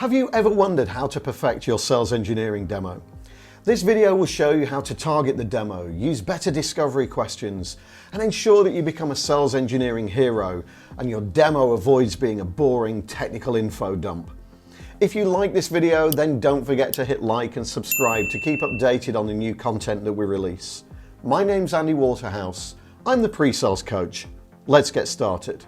Have you ever wondered how to perfect your sales engineering demo? This video will show you how to target the demo, use better discovery questions, and ensure that you become a sales engineering hero and your demo avoids being a boring technical info dump. If you like this video, then don't forget to hit like and subscribe to keep updated on the new content that we release. My name's Andy Waterhouse. I'm the pre-sales coach. Let's get started.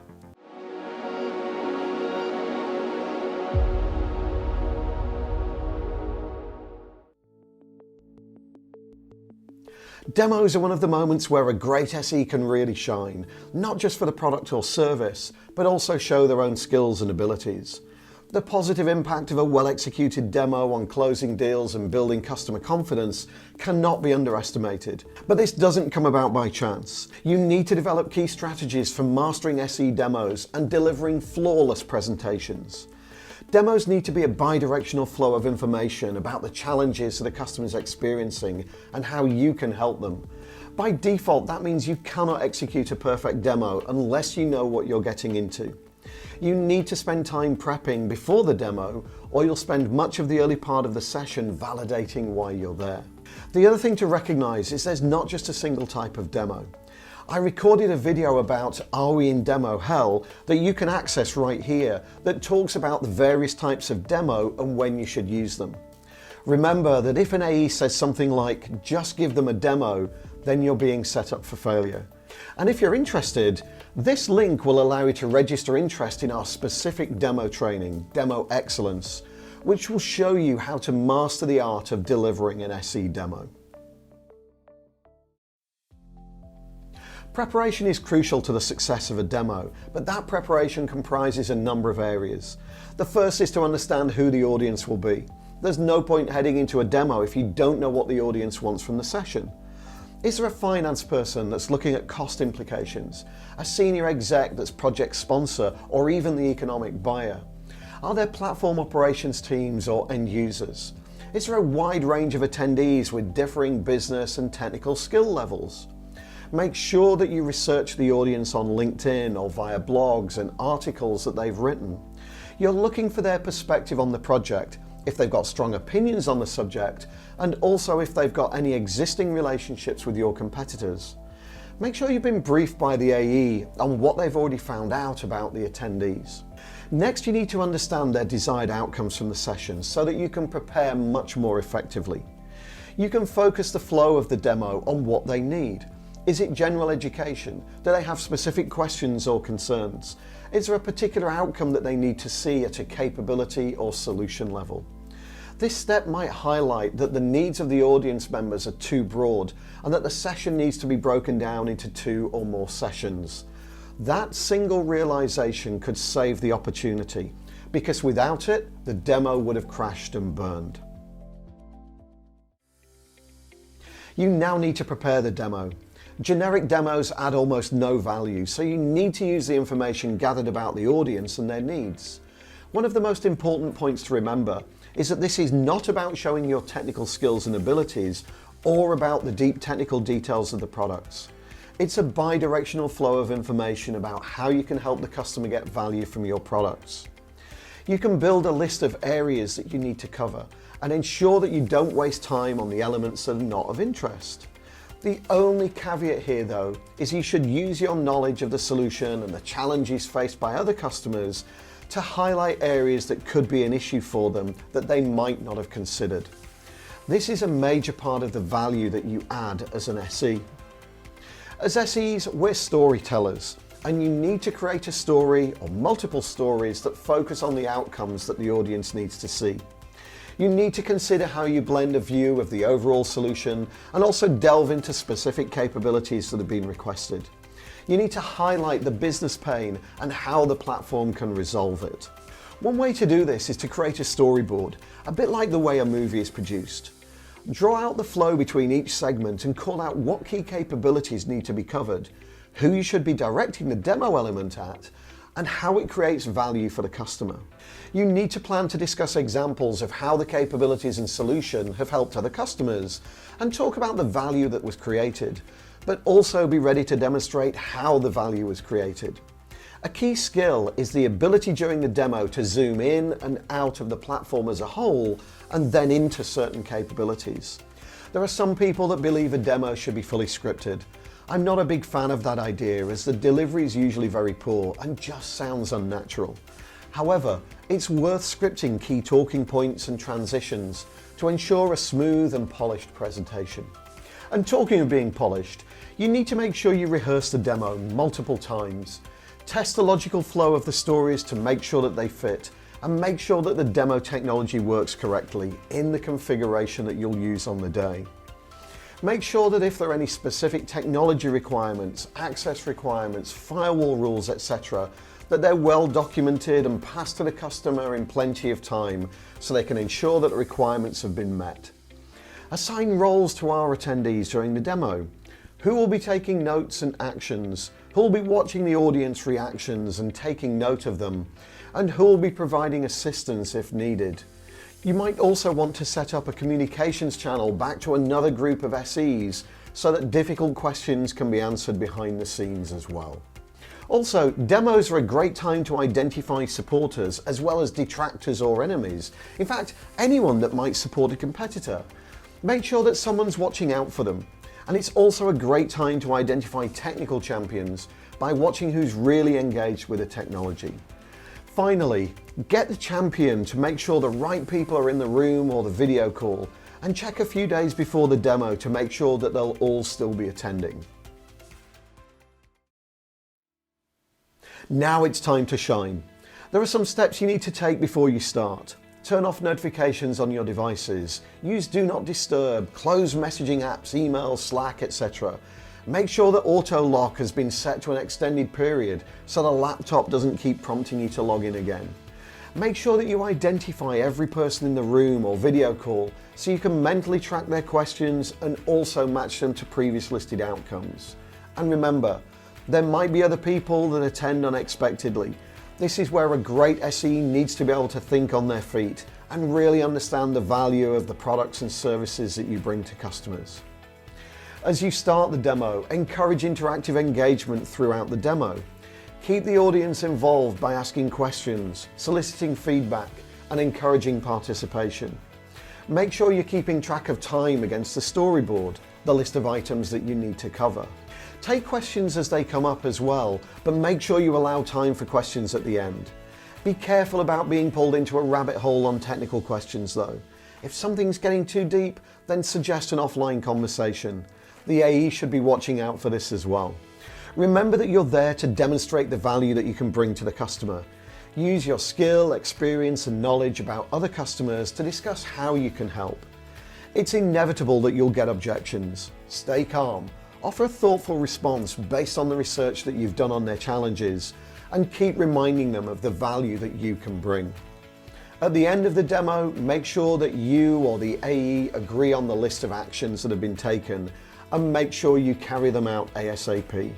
Demos are one of the moments where a great SE can really shine, not just for the product or service, but also show their own skills and abilities. The positive impact of a well-executed demo on closing deals and building customer confidence cannot be underestimated. But this doesn't come about by chance. You need to develop key strategies for mastering SE demos and delivering flawless presentations. Demos need to be a bi-directional flow of information about the challenges that the customer is experiencing and how you can help them. By default, that means you cannot execute a perfect demo unless you know what you're getting into. You need to spend time prepping before the demo, or you'll spend much of the early part of the session validating why you're there. The other thing to recognize is there's not just a single type of demo. I recorded a video about Are We in Demo Hell that you can access right here that talks about the various types of demo and when you should use them. Remember that if an AE says something like, just give them a demo, then you're being set up for failure. And if you're interested, this link will allow you to register interest in our specific demo training, Demo Excellence, which will show you how to master the art of delivering an SE demo. Preparation is crucial to the success of a demo, but that preparation comprises a number of areas. The first is to understand who the audience will be. There's no point heading into a demo if you don't know what the audience wants from the session. Is there a finance person that's looking at cost implications, a senior exec that's project sponsor, or even the economic buyer? Are there platform operations teams or end users? Is there a wide range of attendees with differing business and technical skill levels? Make sure that you research the audience on LinkedIn or via blogs and articles that they've written. You're looking for their perspective on the project, if they've got strong opinions on the subject, and also if they've got any existing relationships with your competitors. Make sure you've been briefed by the AE on what they've already found out about the attendees. Next, you need to understand their desired outcomes from the session so that you can prepare much more effectively. You can focus the flow of the demo on what they need. Is it general education? Do they have specific questions or concerns? Is there a particular outcome that they need to see at a capability or solution level? This step might highlight that the needs of the audience members are too broad and that the session needs to be broken down into 2 or more sessions. That single realization could save the opportunity, because without it, the demo would have crashed and burned. You now need to prepare the demo. Generic demos add almost no value, so you need to use the information gathered about the audience and their needs. One of the most important points to remember is that this is not about showing your technical skills and abilities or about the deep technical details of the products. It's a bi-directional flow of information about how you can help the customer get value from your products. You can build a list of areas that you need to cover and ensure that you don't waste time on the elements that are not of interest. The only caveat here, though, is you should use your knowledge of the solution and the challenges faced by other customers to highlight areas that could be an issue for them that they might not have considered. This is a major part of the value that you add as an SE. As SEs, we're storytellers, and you need to create a story or multiple stories that focus on the outcomes that the audience needs to see. You need to consider how you blend a view of the overall solution and also delve into specific capabilities that have been requested. You need to highlight the business pain and how the platform can resolve it. One way to do this is to create a storyboard, a bit like the way a movie is produced. Draw out the flow between each segment and call out what key capabilities need to be covered, who you should be directing the demo element at, and how it creates value for the customer. You need to plan to discuss examples of how the capabilities and solution have helped other customers and talk about the value that was created, but also be ready to demonstrate how the value was created. A key skill is the ability during the demo to zoom in and out of the platform as a whole and then into certain capabilities. There are some people that believe a demo should be fully scripted. I'm not a big fan of that idea, as the delivery is usually very poor and just sounds unnatural. However, it's worth scripting key talking points and transitions to ensure a smooth and polished presentation. And talking of being polished, you need to make sure you rehearse the demo multiple times. Test the logical flow of the stories to make sure that they fit, and make sure that the demo technology works correctly in the configuration that you'll use on the day. Make sure that if there are any specific technology requirements, access requirements, firewall rules, etc., that they're well documented and passed to the customer in plenty of time so they can ensure that the requirements have been met. Assign roles to our attendees during the demo. Who will be taking notes and actions? Who will be watching the audience reactions and taking note of them? And who will be providing assistance if needed? You might also want to set up a communications channel back to another group of SEs so that difficult questions can be answered behind the scenes as well. Also, demos are a great time to identify supporters as well as detractors or enemies. In fact, anyone that might support a competitor. Make sure that someone's watching out for them. And it's also a great time to identify technical champions by watching who's really engaged with the technology. Finally, get the champion to make sure the right people are in the room or the video call, and check a few days before the demo to make sure that they'll all still be attending. Now it's time to shine. There are some steps you need to take before you start. Turn off notifications on your devices, use Do Not Disturb, close messaging apps, email, Slack, etc. Make sure that auto lock has been set to an extended period so the laptop doesn't keep prompting you to log in again. Make sure that you identify every person in the room or video call so you can mentally track their questions and also match them to previous listed outcomes. And remember, there might be other people that attend unexpectedly. This is where a great SE needs to be able to think on their feet and really understand the value of the products and services that you bring to customers. As you start the demo, encourage interactive engagement throughout the demo. Keep the audience involved by asking questions, soliciting feedback, and encouraging participation. Make sure you're keeping track of time against the storyboard, the list of items that you need to cover. Take questions as they come up as well, but make sure you allow time for questions at the end. Be careful about being pulled into a rabbit hole on technical questions though. If something's getting too deep, then suggest an offline conversation. The AE should be watching out for this as well. Remember that you're there to demonstrate the value that you can bring to the customer. Use your skill, experience, and knowledge about other customers to discuss how you can help. It's inevitable that you'll get objections. Stay calm. Offer a thoughtful response based on the research that you've done on their challenges, and keep reminding them of the value that you can bring. At the end of the demo, make sure that you or the AE agree on the list of actions that have been taken, and make sure you carry them out ASAP.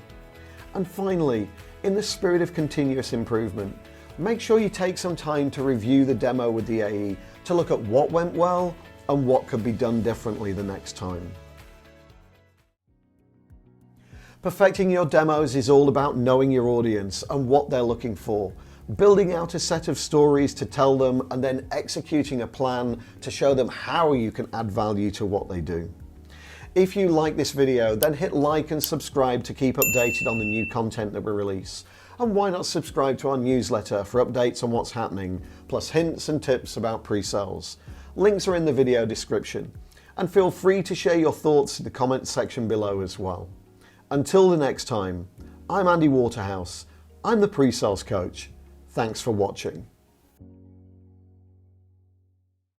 And finally, in the spirit of continuous improvement, make sure you take some time to review the demo with the AE to look at what went well and what could be done differently the next time. Perfecting your demos is all about knowing your audience and what they're looking for, building out a set of stories to tell them, and then executing a plan to show them how you can add value to what they do. If you like this video, then hit like and subscribe to keep updated on the new content that we release. And why not subscribe to our newsletter for updates on what's happening, plus hints and tips about pre-sales. Links are in the video description. And feel free to share your thoughts in the comments section below as well. Until the next time, I'm Andy Waterhouse. I'm the Pre-Sales Coach. Thanks for watching.